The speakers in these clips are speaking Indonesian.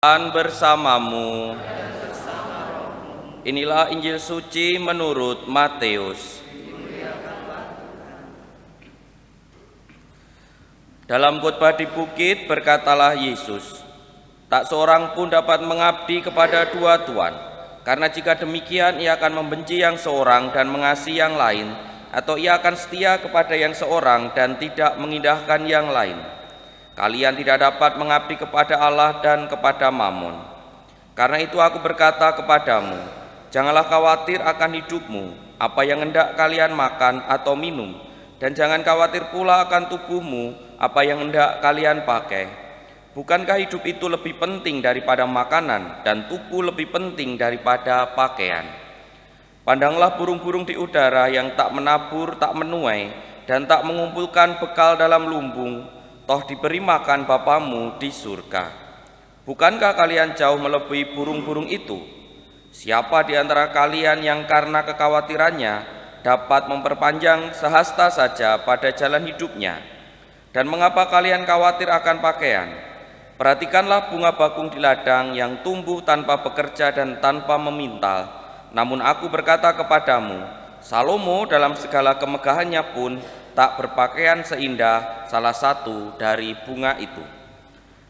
Tuhan bersamamu. Inilah Injil suci menurut Matius. Dalam khotbah di bukit berkatalah Yesus, "Tak seorang pun dapat mengabdi kepada dua tuan, karena jika demikian ia akan membenci yang seorang dan mengasihi yang lain, atau ia akan setia kepada yang seorang dan tidak mengindahkan yang lain. Kalian tidak dapat mengabdi kepada Allah dan kepada Mammon. Karena itu aku berkata kepadamu, janganlah khawatir akan hidupmu, apa yang hendak kalian makan atau minum, dan jangan khawatir pula akan tubuhmu, apa yang hendak kalian pakai. Bukankah hidup itu lebih penting daripada makanan, dan tubuh lebih penting daripada pakaian? Pandanglah burung-burung di udara yang tak menabur, tak menuai, dan tak mengumpulkan bekal dalam lumbung, toh diberi makan Bapamu di surga. Bukankah kalian jauh melebihi burung-burung itu? Siapa di antara kalian yang karena kekhawatirannya dapat memperpanjang sehasta saja pada jalan hidupnya? Dan mengapa kalian khawatir akan pakaian? Perhatikanlah bunga bakung di ladang yang tumbuh tanpa bekerja dan tanpa memintal. Namun aku berkata kepadamu, Salomo dalam segala kemegahannya pun tak berpakaian seindah salah satu dari bunga itu.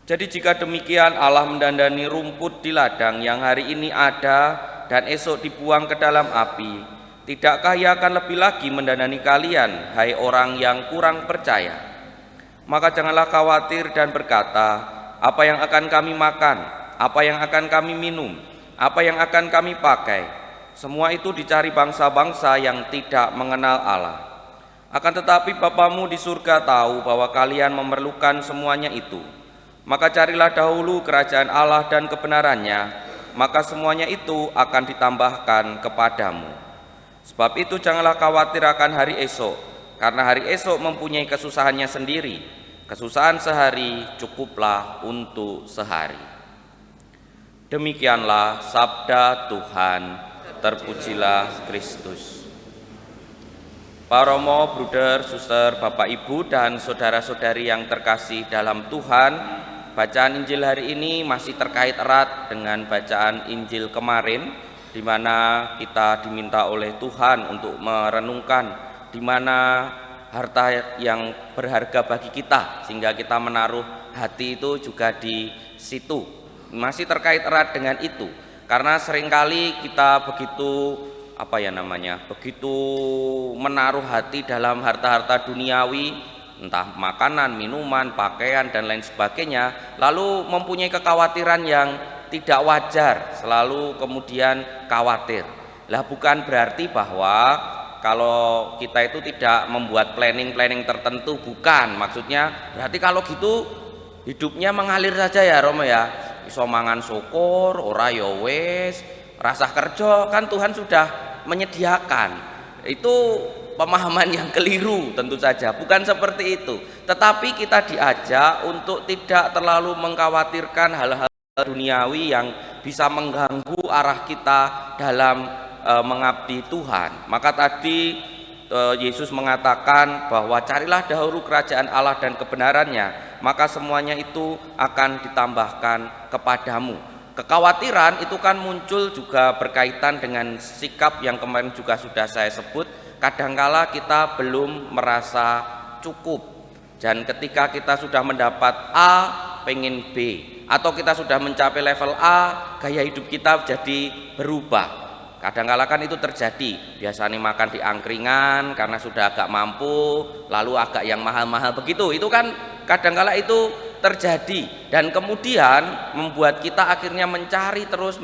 Jadi jika demikian Allah mendandani rumput di ladang yang hari ini ada dan esok dibuang ke dalam api, tidakkah Ia akan lebih lagi mendandani kalian, hai orang yang kurang percaya? Maka janganlah khawatir dan berkata, apa yang akan kami makan, apa yang akan kami minum, apa yang akan kami pakai. Semua itu dicari bangsa-bangsa yang tidak mengenal Allah. Akan tetapi Bapamu di surga tahu bahwa kalian memerlukan semuanya itu. Maka carilah dahulu kerajaan Allah dan kebenarannya, maka semuanya itu akan ditambahkan kepadamu. Sebab itu janganlah khawatir akan hari esok, karena hari esok mempunyai kesusahannya sendiri. Kesusahan sehari cukuplah untuk sehari." Demikianlah sabda Tuhan. Terpujilah Kristus. Pak Romo, Bruder, Suster, Bapak Ibu dan saudara-saudari yang terkasih dalam Tuhan, bacaan Injil hari ini masih terkait erat dengan bacaan Injil kemarin, di mana kita diminta oleh Tuhan untuk merenungkan di mana harta yang berharga bagi kita, sehingga kita menaruh hati itu juga di situ. Masih terkait erat dengan itu. Karena seringkali kita begitu begitu menaruh hati dalam harta-harta duniawi, entah makanan, minuman, pakaian dan lain sebagainya, lalu mempunyai kekhawatiran yang tidak wajar, selalu kemudian khawatir. Lah bukan berarti bahwa kalau kita itu tidak membuat planning tertentu, bukan. Maksudnya berarti kalau gitu hidupnya mengalir saja ya Romo ya. Iso mangan syukur, ora ya wis, rasah kerja, kan Tuhan sudah menyediakan. Itu pemahaman yang keliru tentu saja, bukan seperti itu. Tetapi kita diajak untuk tidak terlalu mengkhawatirkan hal-hal duniawi yang bisa mengganggu arah kita dalam mengabdi Tuhan. Maka tadi Yesus mengatakan bahwa carilah dahulu kerajaan Allah dan kebenarannya, maka semuanya itu akan ditambahkan kepadamu. Kekhawatiran itu kan muncul juga berkaitan dengan sikap yang kemarin juga sudah saya sebut. Kadangkala kita belum merasa cukup, dan ketika kita sudah mendapat A pengen B, atau kita sudah mencapai level A, gaya hidup kita jadi berubah. Kadang-kala kan itu terjadi, biasanya makan di angkringan karena sudah agak mampu, lalu agak yang mahal-mahal begitu. Itu kan kadang-kala itu terjadi, dan kemudian membuat kita akhirnya mencari terus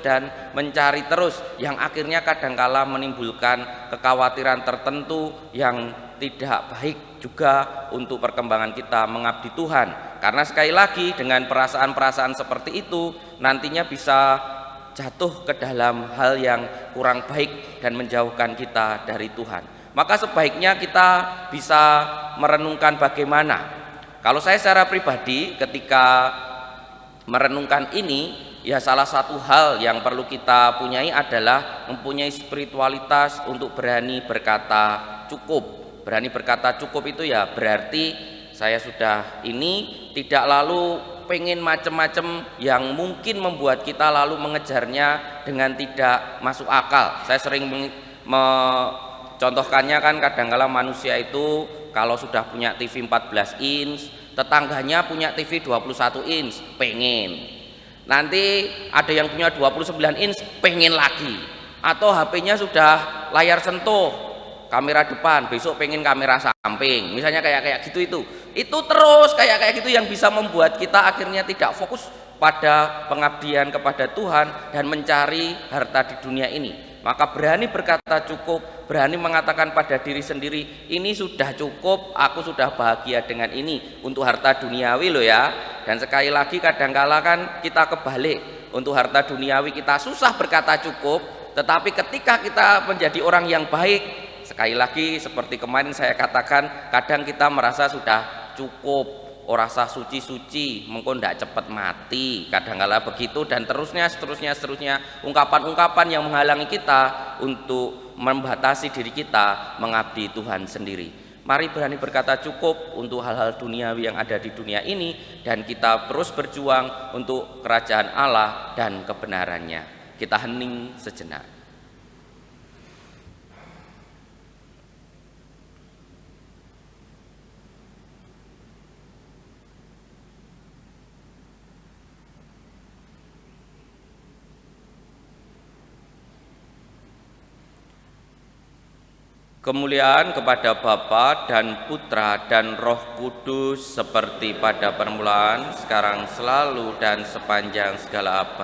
dan mencari terus, yang akhirnya kadang-kala menimbulkan kekhawatiran tertentu yang tidak baik juga untuk perkembangan kita mengabdi Tuhan. Karena sekali lagi dengan perasaan-perasaan seperti itu nantinya bisa jatuh ke dalam hal yang kurang baik dan menjauhkan kita dari Tuhan. Maka sebaiknya kita bisa merenungkan bagaimana. Kalau saya secara pribadi ketika merenungkan ini, ya salah satu hal yang perlu kita punyai adalah mempunyai spiritualitas untuk berani berkata cukup. Berani berkata cukup itu ya berarti saya sudah ini tidak lalu pengen macam-macam yang mungkin membuat kita lalu mengejarnya dengan tidak masuk akal. Saya sering contohkannya kan kadang-kala manusia itu kalau sudah punya TV 14 inch, tetangganya punya TV 21 inch, pengen. Nanti ada yang punya 29 inch, pengen lagi. Atau HP-nya sudah layar sentuh, kamera depan, besok pengen kamera samping. Misalnya kayak gitu itu terus kayak gitu yang bisa membuat kita akhirnya tidak fokus pada pengabdian kepada Tuhan dan mencari harta di dunia ini. Maka berani berkata cukup, berani mengatakan pada diri sendiri, ini sudah cukup, aku sudah bahagia dengan ini, untuk harta duniawi loh ya. Dan sekali lagi kadangkala kan kita kebalik, untuk harta duniawi kita susah berkata cukup, tetapi ketika kita menjadi orang yang baik, sekali lagi seperti kemarin saya katakan, kadang kita merasa sudah cukup, ora sah suci-suci, mengko ndak cepet mati, kadangkala begitu, dan seterusnya ungkapan-ungkapan yang menghalangi kita untuk membatasi diri kita mengabdi Tuhan sendiri. Mari berani berkata cukup untuk hal-hal duniawi yang ada di dunia ini, dan kita terus berjuang untuk kerajaan Allah dan kebenarannya. Kita hening sejenak. Kemuliaan kepada Bapa dan Putra dan Roh Kudus seperti pada permulaan, sekarang, selalu, dan sepanjang segala abad.